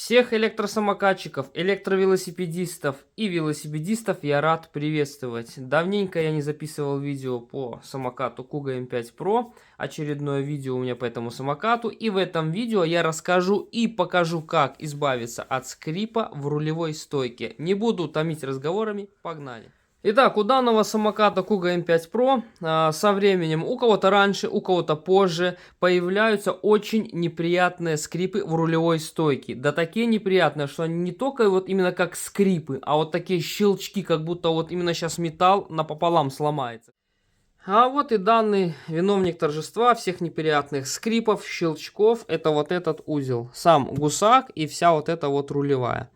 Всех электросамокатчиков, электровелосипедистов и велосипедистов я рад приветствовать. Давненько я не записывал видео по самокату Kuga M5 Pro. Очередное видео у меня по этому самокату. И в этом видео я расскажу и покажу, как избавиться от скрипа в рулевой стойке. Не буду томить разговорами, погнали. Итак, у данного самоката Kuga M5 Pro со временем, у кого-то раньше, у кого-то позже, появляются очень неприятные скрипы в рулевой стойке. Да такие неприятные, что они не только вот именно как скрипы, а вот такие щелчки, как будто вот именно сейчас металл напополам сломается. А вот и данный виновник торжества всех неприятных скрипов, щелчков, это вот этот узел. Сам гусак и вся вот эта вот рулевая.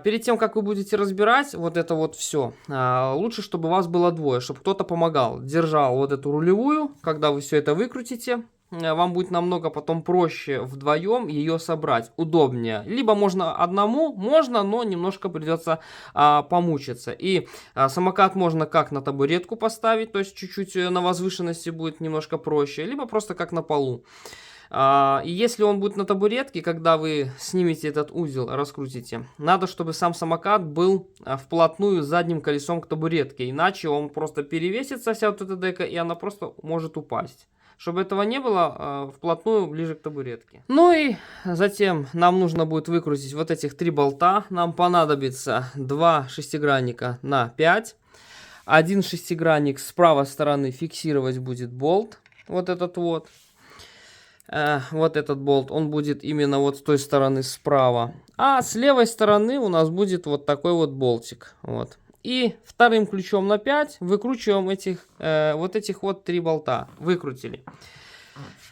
Перед тем, как вы будете разбирать вот это вот все, лучше, чтобы вас было двое, чтобы кто-то помогал, держал вот эту рулевую, когда вы все это выкрутите, вам будет намного потом проще вдвоем ее собрать, удобнее. Либо можно одному, можно, но немножко придется помучиться. И самокат можно как на табуретку поставить, то есть чуть-чуть на возвышенности будет немножко проще, либо просто как на полу. И если он будет на табуретке, когда вы снимете этот узел, раскрутите, надо, чтобы сам самокат был вплотную задним колесом к табуретке, иначе он просто перевесится, вся вот эта дека, и она просто может упасть. Чтобы этого не было, вплотную ближе к табуретке. Ну и затем нам нужно будет выкрутить вот этих 3 болта. Нам понадобится 2 шестигранника на 5. Один шестигранник с правой стороны фиксировать будет болт, вот этот вот. Вот этот болт, он будет именно вот с той стороны справа. А с левой стороны у нас будет вот такой вот болтик. Вот. И вторым ключом на 5 выкручиваем вот этих вот 3 болта. Выкрутили.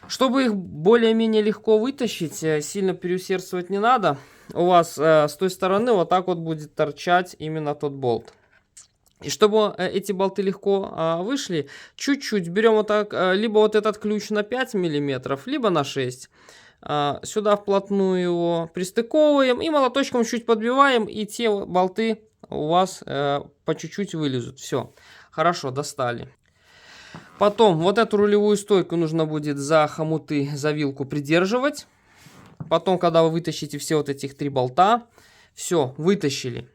Чтобы их более-менее легко вытащить, сильно переусердствовать не надо. У вас с той стороны вот так вот будет торчать именно тот болт. И чтобы эти болты легко вышли, чуть-чуть берем вот так, либо вот этот ключ на 5 мм, либо на 6. Сюда вплотную его пристыковываем и молоточком чуть подбиваем, и те болты у вас по чуть-чуть вылезут. Все, хорошо, достали. Потом вот эту рулевую стойку нужно будет за хомуты, за вилку придерживать. Потом, когда вы вытащите все вот этих 3 болта, все, вытащили.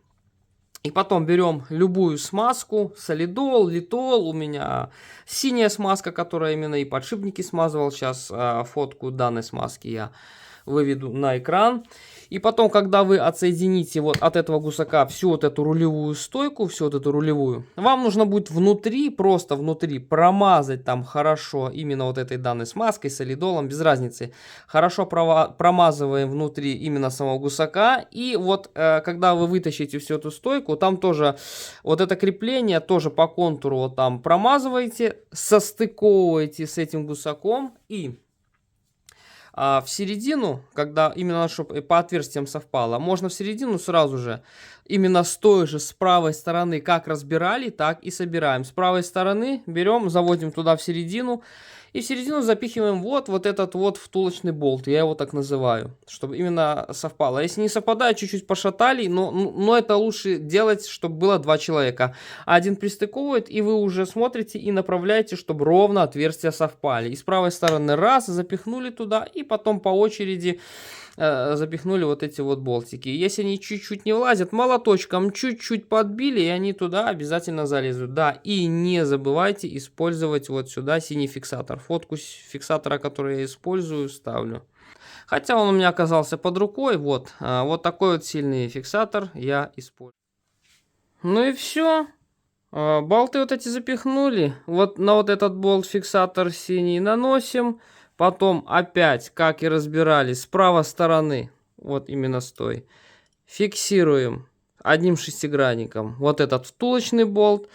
И потом берем любую смазку, солидол, литол, у меня синяя смазка, которая именно и подшипники смазывал. Сейчас фотку данной смазки я выведу на экран. И потом, когда вы отсоедините вот от этого гусака всю вот эту рулевую стойку, всю вот эту рулевую, вам нужно будет внутри, просто внутри промазать там хорошо именно вот этой данной смазкой, солидолом, без разницы. Хорошо промазываем внутри именно самого гусака. И вот когда вы вытащите всю эту стойку, там тоже вот это крепление тоже по контуру вот там промазываете, состыковываете с этим гусаком и... в середину, когда именно чтобы по отверстиям совпало, можно в середину сразу же, именно с той же, с правой стороны, как разбирали, так и собираем. С правой стороны берем, заводим туда в середину, и в середину запихиваем вот этот вот втулочный болт, я его так называю, чтобы именно совпало. Если не совпадает, чуть-чуть пошатали, но это лучше делать, чтобы было 2 человека. Один пристыковывает, и вы уже смотрите и направляете, чтобы ровно отверстия совпали. И с правой стороны раз, запихнули туда, и потом по очереди запихнули вот эти вот болтики. Если они чуть-чуть не влазят, молоточком чуть-чуть подбили, и они туда обязательно залезут. Да, и не забывайте использовать вот сюда синий фиксатор. Фотку фиксатора, который я использую, ставлю. Хотя он у меня оказался под рукой, вот такой вот сильный фиксатор я использую. Ну и все. Болты вот эти запихнули. Вот на вот этот болт фиксатор синий наносим. Потом опять, как и разбирали, с правой стороны, вот именно с той, фиксируем одним шестигранником вот этот втулочный болт.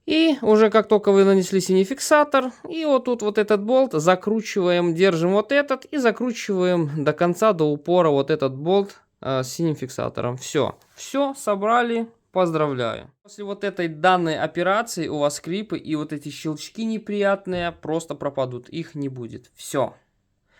И уже как только вы нанесли синий фиксатор, и вот тут вот этот болт закручиваем, держим вот этот и закручиваем до конца, до упора вот этот болт с синим фиксатором. Все, собрали. Поздравляю. После вот этой данной операции у вас скрипы и вот эти щелчки неприятные просто пропадут. Их не будет. Все.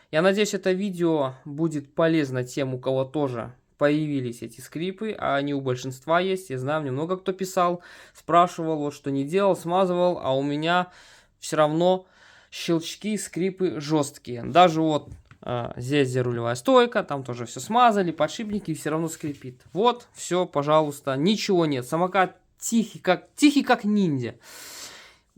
Я надеюсь, это видео будет полезно тем, у кого тоже появились эти скрипы. А они у большинства есть. Я знаю, мне много кто писал, спрашивал, вот что не делал, смазывал. А у меня все равно щелчки, скрипы жесткие. Даже вот Здесь где рулевая стойка, там тоже все смазали, подшипники, и все равно скрипит. Вот, все, пожалуйста, ничего нет. Самокат тихий как ниндзя.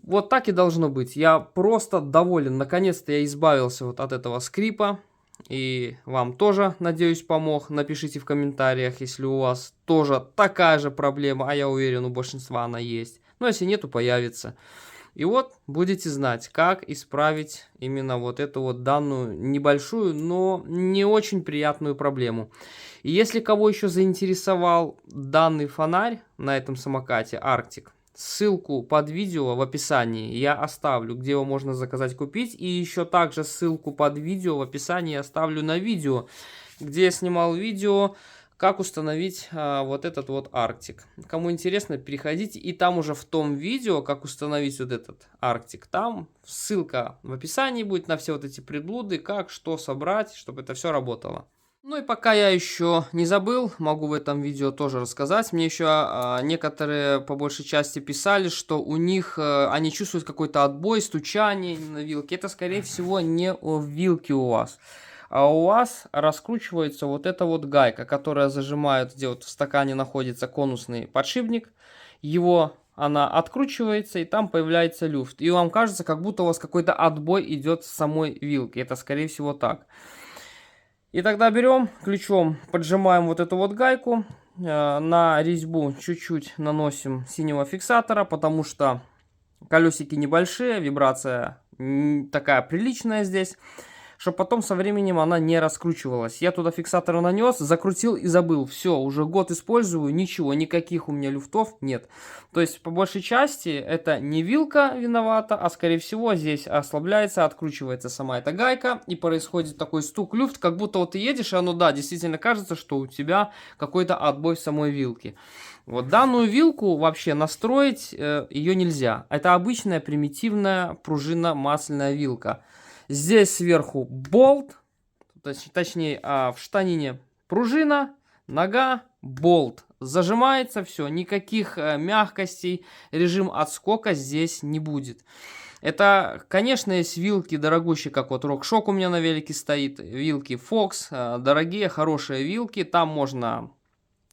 Вот так и должно быть. Я просто доволен. Наконец-то я избавился вот от этого скрипа. И вам тоже, надеюсь, помог. Напишите в комментариях, если у вас тоже такая же проблема. А я уверен, у большинства она есть. Но если нету, появится. И вот будете знать, как исправить именно вот эту вот данную небольшую, но не очень приятную проблему. И если кого еще заинтересовал данный фонарь на этом самокате Arctic, ссылку под видео в описании я оставлю, где его можно заказать, купить. И еще также ссылку под видео в описании оставлю на видео, где я снимал видео, как установить вот этот вот Arctic. Кому интересно, переходите. И там уже в том видео, как установить вот этот Arctic, там ссылка в описании будет на все вот эти приблуды, как, что собрать, чтобы это все работало. Ну и пока я еще не забыл, могу в этом видео тоже рассказать. Мне еще некоторые по большей части писали, что у них они чувствуют какой-то отбой, стучание на вилке. Это скорее всего не в вилке у вас. А у вас раскручивается вот эта вот гайка, которая зажимает, где вот в стакане находится конусный подшипник. Она откручивается, и там появляется люфт. И вам кажется, как будто у вас какой-то отбой идет с самой вилки. Это скорее всего так. И тогда берем ключом, поджимаем вот эту вот гайку, на резьбу чуть-чуть наносим синего фиксатора, потому что колесики небольшие, вибрация такая приличная здесь, чтобы потом со временем она не раскручивалась. Я туда фиксатор нанес, закрутил и забыл. Все, уже год использую, ничего, никаких у меня люфтов нет. То есть, по большей части, это не вилка виновата, а скорее всего здесь ослабляется, откручивается сама эта гайка, и происходит такой стук-люфт, как будто вот ты едешь, и оно, да, действительно кажется, что у тебя какой-то отбой в самой вилке. Вот данную вилку вообще настроить ее нельзя. Это обычная примитивная пружинно-масляная вилка. Здесь сверху болт, точнее в штанине пружина, нога, болт. Зажимается все, никаких мягкостей, режим отскока здесь не будет. Это, конечно, есть вилки дорогущие, как вот RockShox у меня на велике стоит, вилки Fox, дорогие, хорошие вилки, там можно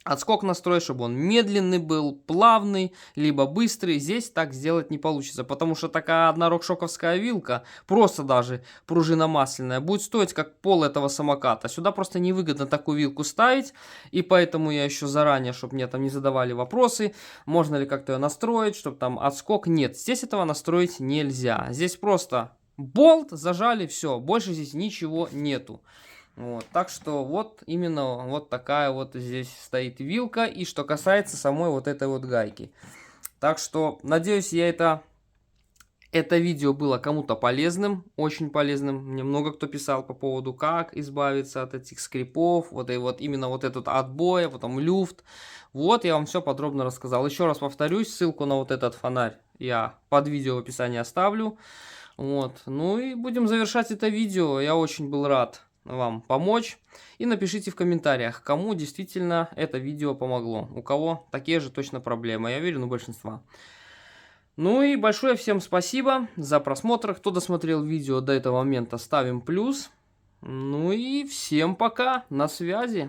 отскок настроить, чтобы он медленный был, плавный, либо быстрый. Здесь так сделать не получится, потому что такая одна рокшоковская вилка, просто даже пружина масляная, будет стоить как пол этого самоката. Сюда просто невыгодно такую вилку ставить, и поэтому я еще заранее, чтобы мне там не задавали вопросы, можно ли как-то ее настроить, чтобы там отскок. Нет, здесь этого настроить нельзя. Здесь просто болт зажали, все, больше здесь ничего нету. Вот, так что вот именно вот такая вот здесь стоит вилка. И что касается самой вот этой вот гайки. Так что надеюсь, это видео было кому-то полезным, очень полезным. Мне много кто писал по поводу, как избавиться от этих скрипов, вот и вот именно вот этот отбой, потом люфт. Вот я вам все подробно рассказал. Еще раз повторюсь, ссылку на вот этот фонарь я под видео в описании оставлю. Вот, ну и будем завершать это видео. Я очень был рад вам помочь. И напишите в комментариях, кому действительно это видео помогло. У кого такие же точно проблемы. Я уверен, у большинства. Ну и большое всем спасибо за просмотр. Кто досмотрел видео до этого момента, ставим плюс. Ну и всем пока. На связи.